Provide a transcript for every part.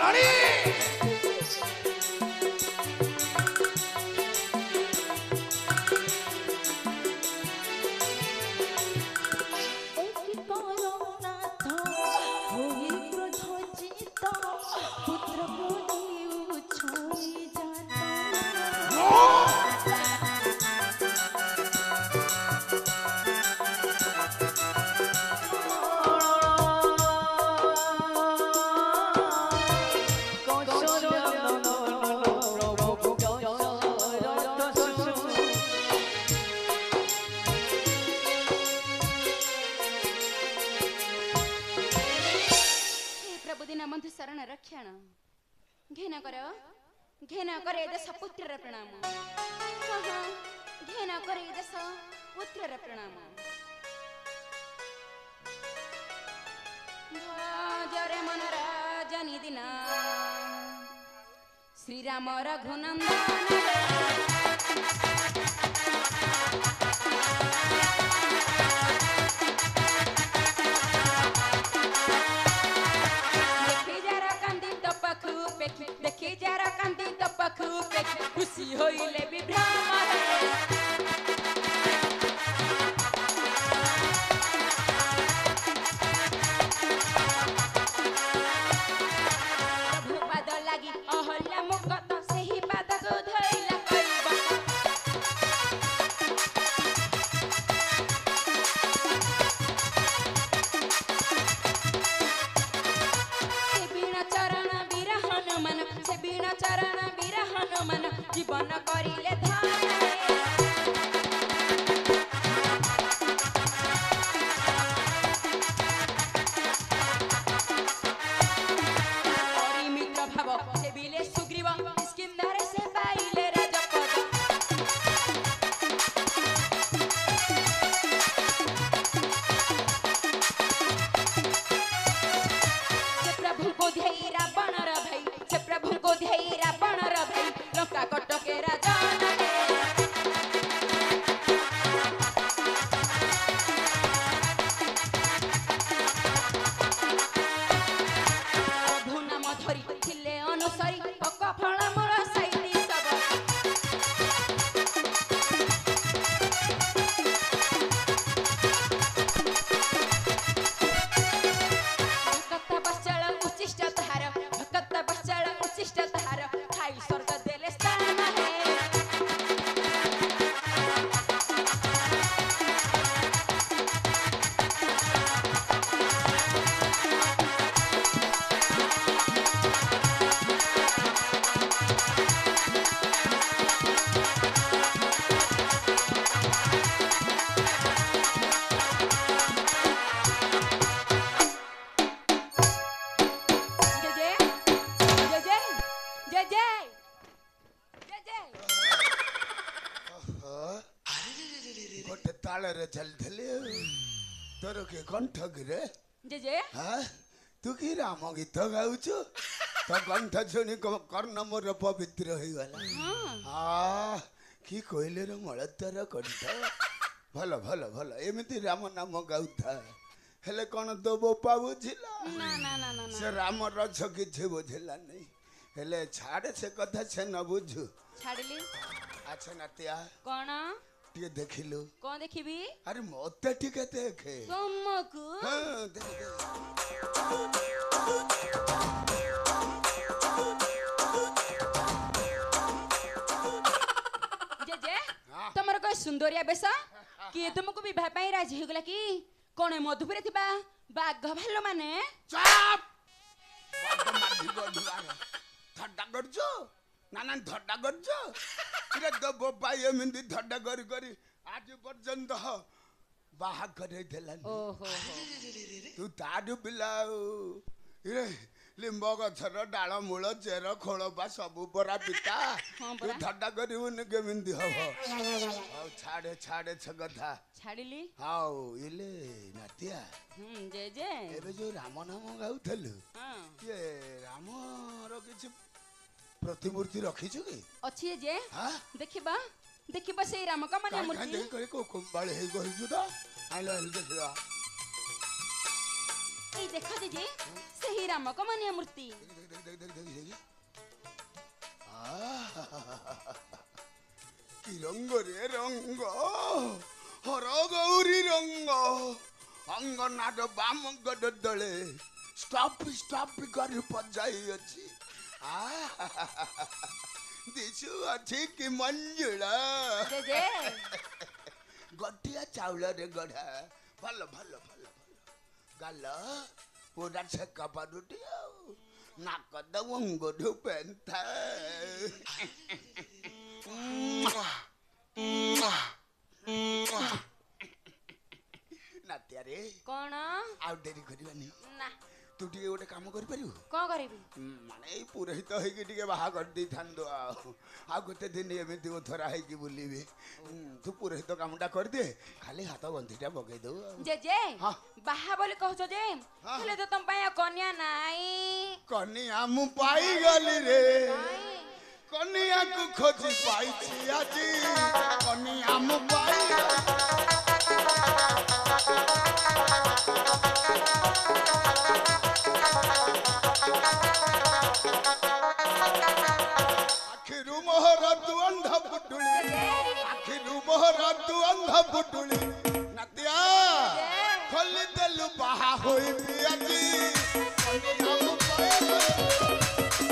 रानी शरण रक्षण घेन कर दश पुत्र प्रणाम घेन कर दश पुत्र प्रणाम जरे मन राजनी दिन श्रीराम रघुनंदन देखी जरा कांदी तो पखू पे खुशी होइले विभ्रम प्रभु पाद लागी अहल्या मुकत सही पाद को धइला कइबा चरण बीर हनुमान जीवन करिले धान परिमित भाव से बिले सुग्रीव किष्किंधर से पाइले राजपद से प्रभु को ध्येय रावण र भई से प्रभु को ध्येय रावण र भई लंका कटके राजन प्रभु नाम धरी थिले अनुसरी पक फल मोर साइती सब भक्त बच्चल उचिष्ट तार भक्त बच्चल उचिष्ट तार खाई स्वर्ग देले स्थान है चल धले तोर के कंठ गिरे जे जे हां तू की राम गीत गाउछु तो कंठ सुनी कर्ण मोर पवित्र होई गला हां की कोइले रे मळतर कंठ भलो भलो भलो एमिति राम नाम गाउथा हेले कोन तो बोपा बुझिला ना ना ना ना से राम रछ किछ बुझिला नहीं हेले छाड़ से कथा से न बुझु छाड़ली अच्छा नतिया कोन टिके देखिलु कोन देखिबी अरे मते टिके देखे तुमको हां देख जे जे तमर कोई सुंदरिया बेसा कि तुमको विवाह पई राजी हो गला कि कोन मधुपुरे थिबा बाघ भालो माने चुप बड माधी बडुआरे ठड्डा गर्जो नाना ठड्डा गर्जो इरे दबो पाए मिंदी ठड्डा करी आज पर्यंत बाहा करे देलानी ओहो तू ताडु पिलाउ इरे लिंब गछर डाल मूल चेर खोलपा सबु परा पिता तू ठड्डा करिबुन केमिंदी हबो औ छाड़े छाड़े छ कथा छाड़िली हाउ इले नातिया जे जे एबे जो राम नाम गाउथलु हां ये राम रो किछ प्रतिमूर्ति रखिछु की अछि जे हां देखिबा देखिबा से राम का माने मूर्ति देख करे को कुंबाळे हे गहिजु त आइलो देखिबा ए देखा जे से ସେହି ରାମ କମନୀୟ ମୂର୍ତ୍ତି। কি রঙ্গ রে রঙ্গ হর গৌরী রঙ্গ অঙ্গনার বাম গড দলে স্টপ স্টপ করে পজাই ଅଛି দিশু ଅଛି কি মঞ্জুଳା ଜେଜେ গটিয়া চাউଳରେ গড়া ଭଲ ଭଲ ଭଲ ଭଲ ଗାଲ ପୁରା ଛେକା ପାରୁଟି ଆଉ ନାକ ଦଙ୍ଗଠୁ ପେନ୍ଥା ନାତିଆରେ କଣ ଆଉ ଡେରି କରିବାନି ନା ତୁ ଟିକେ ଗୋଟେ କାମ କରିପାରିବୁ କଣ କରିବି ମାନେ ଏଇ ପୁରୋହିତ ହେଇକି ଟିକେ ବାହା କରିଦେଇଥାନ୍ତୁ ଆଉ ଗୋଟେ ଦିନ ଏମିତି ଉଥରା ହେଇକି ବୁଲିବି ତୁ ପୁରୋହିତ କାମଟା କରିଦେ ଖାଲି ହାତ ଗନ୍ଧିଟା ପକେଇ ଦଉ ଜେଜେ ହଁ। ବାହା ବୋଲି କହୁଛ ଯେ ହେଲେ ତ ତମ ପାଇଁ ଆଉ କନ୍ୟା ନାଇଁ କନିଆ ମୁଁ ପାଇଗଲି ରେ ନାଇଁ। କନିଆକୁ ଖୋଜି ପାଇଛି ଆଜି କନିଆ ମୁଁ ପାଇଗଲି ଆଖିରୁ ମୋହର ତୁ ଅନ୍ଧ ପୁଟୁଳି ଆଖିରୁ ମୋହର ତୁ ଅନ୍ଧ ପୁଟୁଳି ନାତିଆ ଖୋଲି ଦେଲୁ ବାହା ହୋଇବି ଆଜି କନିଆ ମୁଁ ପାଇଗଲି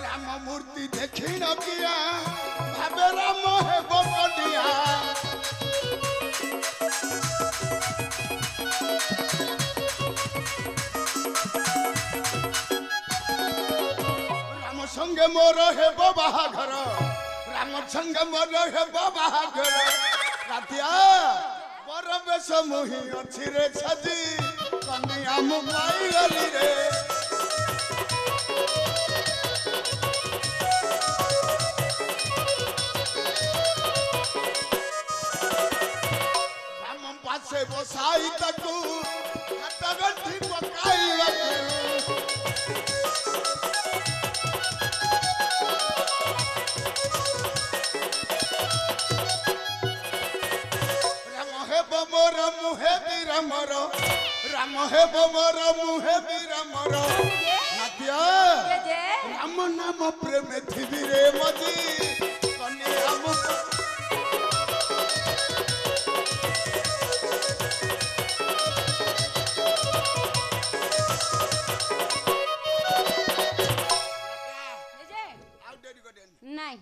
ରାମ ମୂର୍ତ୍ତି ଦେଖି ନକିଆ ଭାବେ ରାମ ହେବ କନିଆ ରାମ ସଙ୍ଗେ ମୋର ହେବ ବାହାଘର ରାମ ସଙ୍ଗେ ମୋର ହେବ ବାହାଘର ରାତିଆ ବର ବେଶ ମୁହିଁ ଅଛି ରେ ଛାଜି କନିଆ ମୁଁ ପାଇଗଲି ରେ ରାମ ପାଶେ ବସାଇ ତାକୁ ହାତ ଗଣ୍ଠି ପକାଇବାକୁ ରାମ ହେବ ମୋର ମୁହେ ବିରାମର ରାମ ହେବ ମୋର ମୁହେ ବିରାମର ନାତିଆ ଜେଜେ ରାମ ନାମ ପ୍ରେମେ ଥିବି ରେ ମଜି କନିଆ ମୁଁ ଜେଜେ ଆଉ ଡେରି କରିନି ନାଇଁ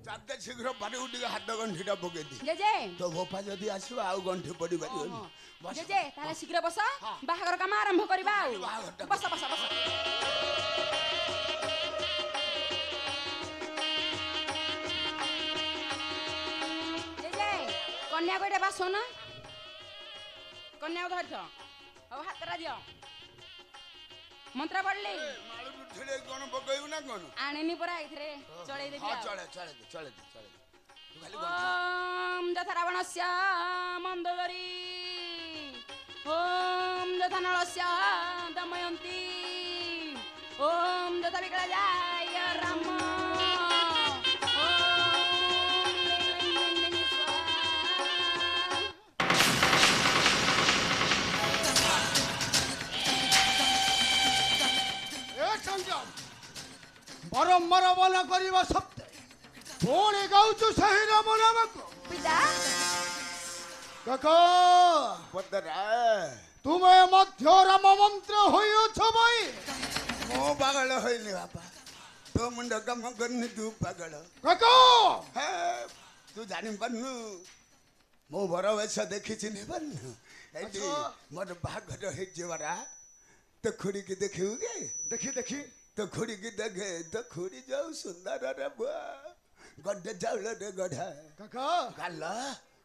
ଚାରିଟା ଶୀଘ୍ର ବାଡ଼ିକୁ ଟିକେ ହାତ ଗଣ୍ଠିଟା ପକେଇ ଦେ ଜେଜେ ତୋ ବୋପା ଯଦି ଆସିବ ଆଉ ଗଣ୍ଠି ପଡ଼ି ପାରିବନି ଓହୋ। ବସ। ଜେଜେ ତାହେଲେ ଶୀଘ୍ର ବସ ହଁ। ବାହାଘର କାମ ଆରମ୍ଭ କରିବା ଆଉ ବାହାଘରଟା ବସ ବସ ବସ ଜେଜେ କନ୍ୟାକୁ ଏଇଟା ବାସ ନା କନ୍ୟାକୁ ଧରିଛ ହଉ ହାତଟା ଦିଅ ମନ୍ତ୍ର ପଢିଲି ମାଳୁରୁ ଛିଡ଼େ କ'ଣ ପକେଇବୁ ନା କ'ଣ ଆଣିନି ପରା ଏଇଥିରେ ଚଳେଇ ଦେବି ହଁ ଆଉ। ଚଳେ ଚଳେ ଦେ ଚଳେ ଦେ ଚଳେ ଦେ ତୁ ଖାଲି ଗଣ୍ଠି ଓମ୍ ଯଥା ରାବଣସ୍ୟ ମନ୍ଦୋଦରୀ ଓମ୍ ଯଥା ନଳସ୍ୟ ଦମୟନ୍ତୀ ଓମ୍ ଯଥା ବିକଳାଯାୟ ରାମ ଓମ୍ ଏ ସଂଗ୍ରାମ ବାରମ୍ବାର ମନା କରିବା ସତ୍ତ୍ୱେ ପୁଣି ଗାଉଛୁ ସେହି ରାମ ନାମକୁ ପିତା କାକା ପଦରା ତୁମେ ମଧ୍ୟ ରାମ ମନ୍ତ୍ର ହୋଇଅଛ ଭାଇ ମୁଁ ପାଗଳ ହୋଇନି ବାପା ତୋ ମୁଣ୍ଡ କାମ କରିନି ତୁ ପାଗଳ କାକା ହେ ତୁ ଜାଣିପାରୁନୁ ମୁଁ ବର ବେଶ ଦେଖିଛି ନେବାରୁନୁ ଏଇଠି ମୋର ବାହାଘର ହେଇଛି ବରା ତୋ ଖୁଡ଼ିକି ଦେଖିବୁ କି ଦେଖି ଦେଖି ତୋ ଖୁଡ଼ିକି ଦେଖେ ତୋ ଖୁଡ଼ି ଯୋଉ ସୁନ୍ଦରରେ ବୁଆ ଗଡ଼େ ଚାଉଳରେ ଗଢ଼ା କାକା ଗାଲ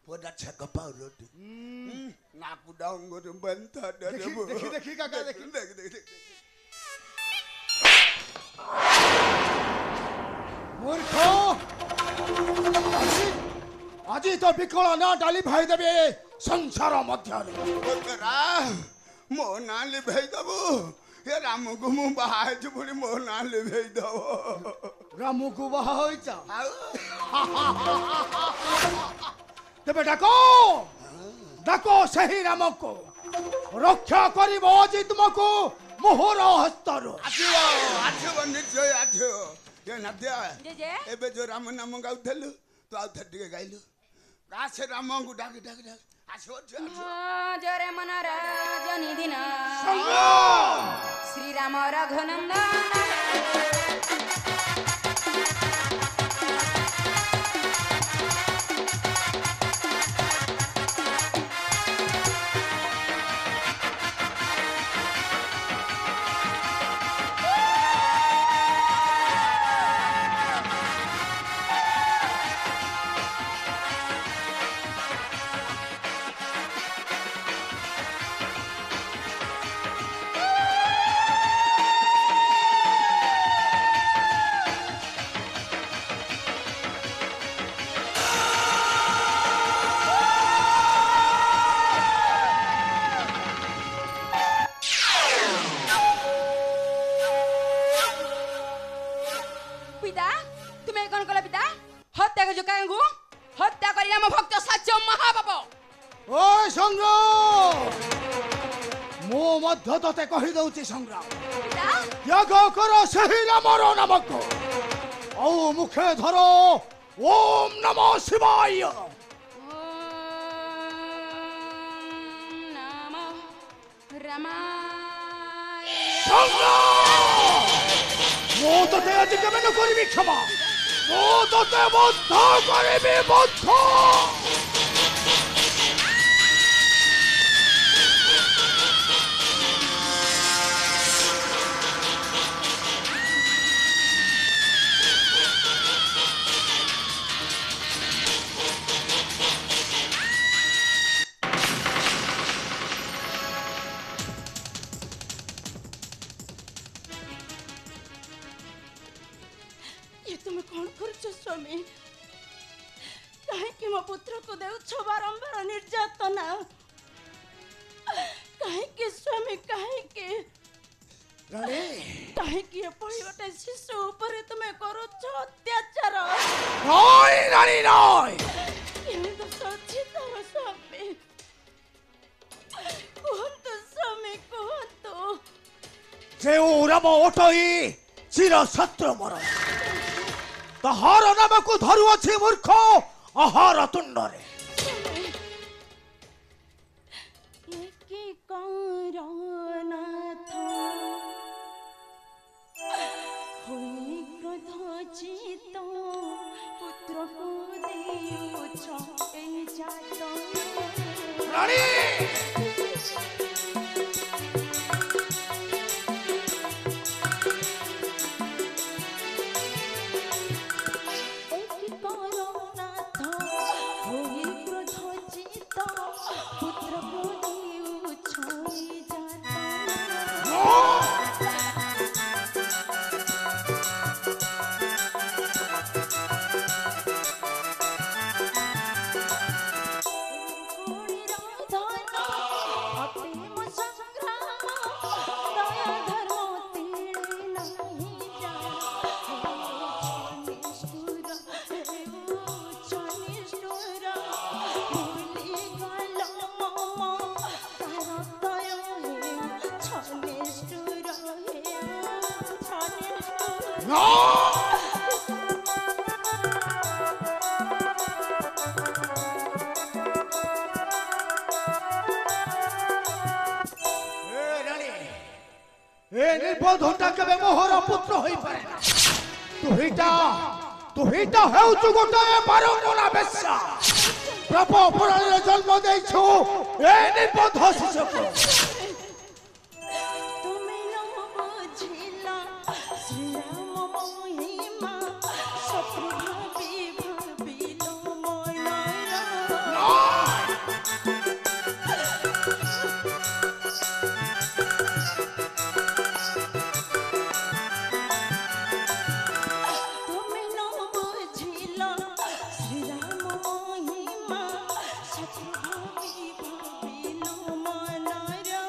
ପୁରା ଛେକ ପାଉଲଟି ନାକୁ ଡଙ୍ଗରୁ ବନ୍ଥା ଦେଖି, ଦେଖି, କାକା, ଦେଖି। ଦେଖି ମୂର୍ଖ ଆଜି ତ ବିକଳ ନା ଡାଲି ଭାଇ ଦେବେ ସଂସାର ମଧ୍ୟରେ ମୋ ନାଁ ଲିଭେଇ ଦବୁ ଏ ରାମକୁ ମୁଁ ବାହା ହେଇଛି ପୁଣି ମୋ ନାଁ ଲିଭେଇ ଦବ ରାମକୁ ବାହା ହୋଇଛ ଆଉ ତେବେ ଡାକ ଡାକ ସେହି ରାମକୁ ରକ୍ଷା କରିବ ଆଜି ତୁମକୁ ମୋହର ହସ୍ତରୁ। ଆସିବ ନିଶ୍ଚୟ ଆସିବ। ଏ ନାଦିଆ ଜେଜେ ଏବେ ଯୋଉ ରାମ ନାମ ଗାଉଥିଲୁ ତୁ ଆଉ ଥରେ ଟିକେ ଗାଇଲୁ ଆସେ ରାମଙ୍କୁ ଡାକି ଡାକି ଡାକି ଆସିବ ଜରେ ମନ ରଜନୀ ଦିନ ଶ୍ରୀରାମ ରଘୁନନ୍ଦନ पिता तुम्हें कौन कला पिता हत्या कर जो कांगू हत्या करी राम भक्त सच्च महापाप ଓ ସଂଗ୍ରାମ ମୁଁ ମଧ୍ୟ ତତେ କହିଦେଉଛି ସଂଗ୍ରାମ पिता ତ୍ୟାଗ କର ସେହି ରାମର ନାମକୁ ଆଉ ମୁଖେ ଧର ଓମ୍ ନମ ଶିବାୟ। नाम रामाय ସଂଗ୍ରାମ ମୁଁ ତତେ ଆଜି କେବେ ନ କରିବି କ୍ଷମା ମୁଁ ତତେ ବଦ୍ଧ କରିବି ବଦ୍ଧ। ये तुम कौन करुଛ स्वामी कहीं मो पुत्र को देउछ बारंबार निर्यातना कहीं स्वामी कहीं ରାଣୀ कहीं एपरी गोटे शिशु ऊपर तुम्हें करुछ अत्याचार ନଇ ରାଣୀ ନଇ केमिति सच्ची तार स्वामी कहतु स्वामी कहतु ଯେଉଁ ରାମ ଓଟଇ ଚିର ଶତ୍ରୁ ମୋର ତାହାର ନାମକୁ ଧରୁଅଛି ମୂର୍ଖ ଆହାର ତୁଣ୍ଡରେ। एकी करनाथ होई क्रोध चित पुत्र को देउछ ए जात ରାଣୀ एकी करनाथ होई क्रोध चित पुत्र को देउछ ए जात ଏ ନିର୍ବୋଧଟା କେବେ ମୋହର ପୁତ୍ର ହୋଇପାରେ ନା। ତୁହିଟା ହେଉଛୁ ଗୋଟାଏ ବାରଙ୍ଗନା ବେଶ୍ୟା ପ୍ରଭୁ ପୁରାଣରେ ଜନ୍ମ ଦେଇଛୁ ଏ ନିର୍ବୋଧ ଶିଶୁକୁ। তুমি ন বুঝিলা শ্রীরাম মহিমা শত্রু ভাবি ভাবিল মনরা তুমি ন বুঝিলা শ্রীরাম মহিমা শত্রু ভাবি ভাবিল মনরা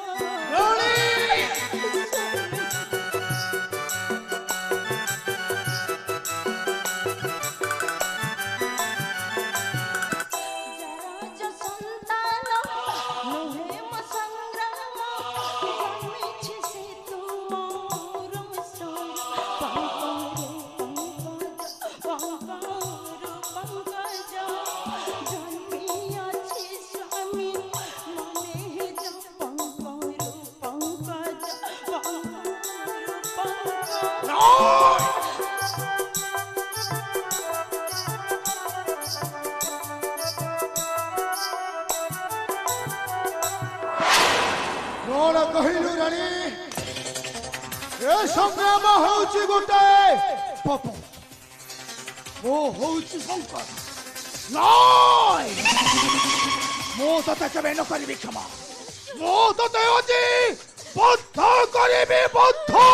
कौन कहलु रानी ए संग्राम होउची गोटे पाप वो होउची संकट नाय मो तते केबे न करिबि क्षमा मो तते अजी बद्ध करिबि बद्ध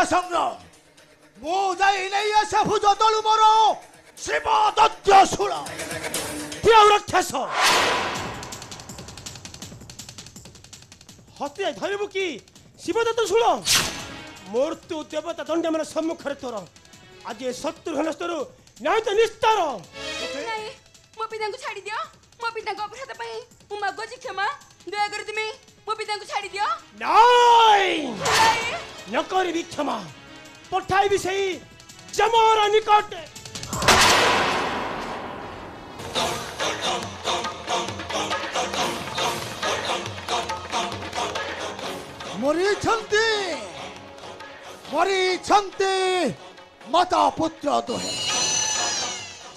संग्राम मो जाई नहीं ऐसे भुजतलु मोरो शिव दत्त सुरा प्रिय राक्षस हत्या धरिबु की शिवदत्त सुळ मूर्ति देवता दंड मन सम्मुख रे तोर आज शत्रुघ्न स्तरु न्याय तो निस्तार नहीं मो पिता को छाड़ी दियो मो पिता को अपराध पई मु मागोजी क्षमा दया कर तुमे मो पिता को छाड़ी दियो नाय न करिबि क्षमा पठाइबि सेही जमर निकट मरीछन्ति माता पुत्र दुहे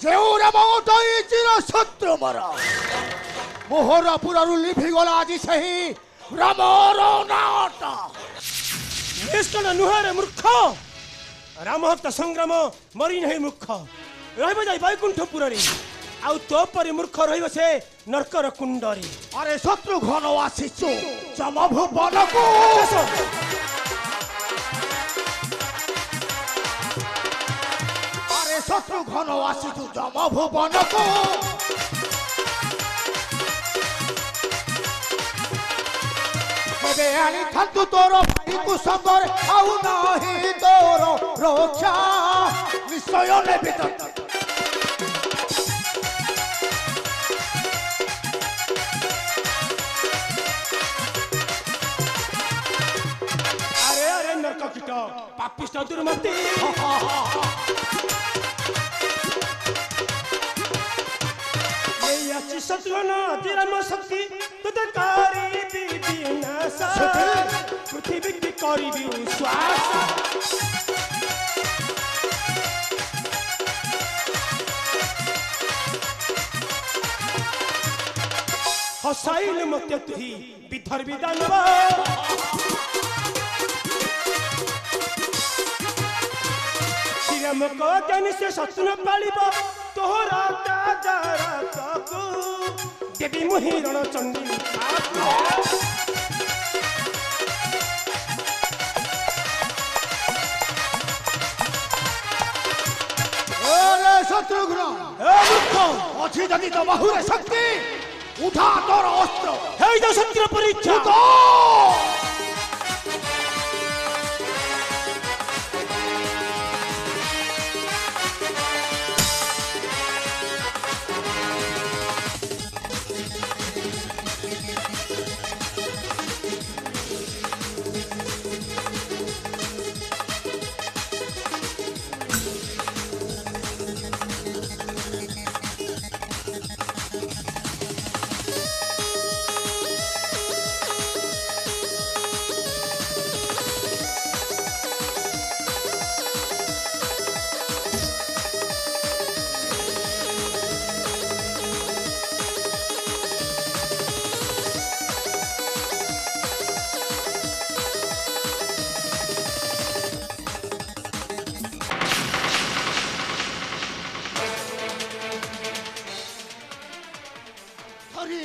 जेउरा मौतई चिर शत्रु मर मोहरा पुरारु लिभि गला आजि सही रामर नाट निष्कण नुहारे मूर्ख रामहत्या संग्राम मरी नहीं मूर्ख रहिब जाई बैकुंठपुर रे आउ तो परि मूर्ख रहिब से नरकर कुंडरी अरे शत्रु घन आसीचु जमभुवन को अरे शत्रु घन आसीचु जमभुवन को केबे आनी थांतु तोर भाई को संगर आउ नाही तोर रक्षा निश्चय नेबि त कीट पापिष्ट दुर्मति शत्रुघ्न राम शक्ति तुते करी विनाश पृथ्वी की करी श्वास हसाइल मत तुही विधर्मी दानव श्रीराम को ज्ञान से शत्रु पालिब तोहरा ताजारतकु देवी मुहिरण चंडी अरे शत्रुघ्न अच्छी जदि तो बाहुरे शक्ति उठा तोर अस्त्र हे तो शत्रु परीक्षा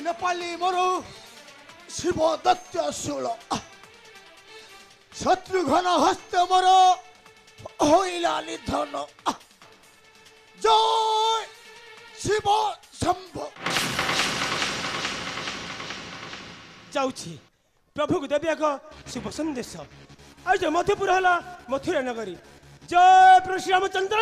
नेपाली मरु शिव दत्त शूल शत्रुघ्न हस्त मर होइला निधन जय शिव शंभ जाऊँगी प्रभु को देवी एक शुभ संदेश आज मधुपुर है मथुरा नगरी जय प्रभु श्री रामचंद्र।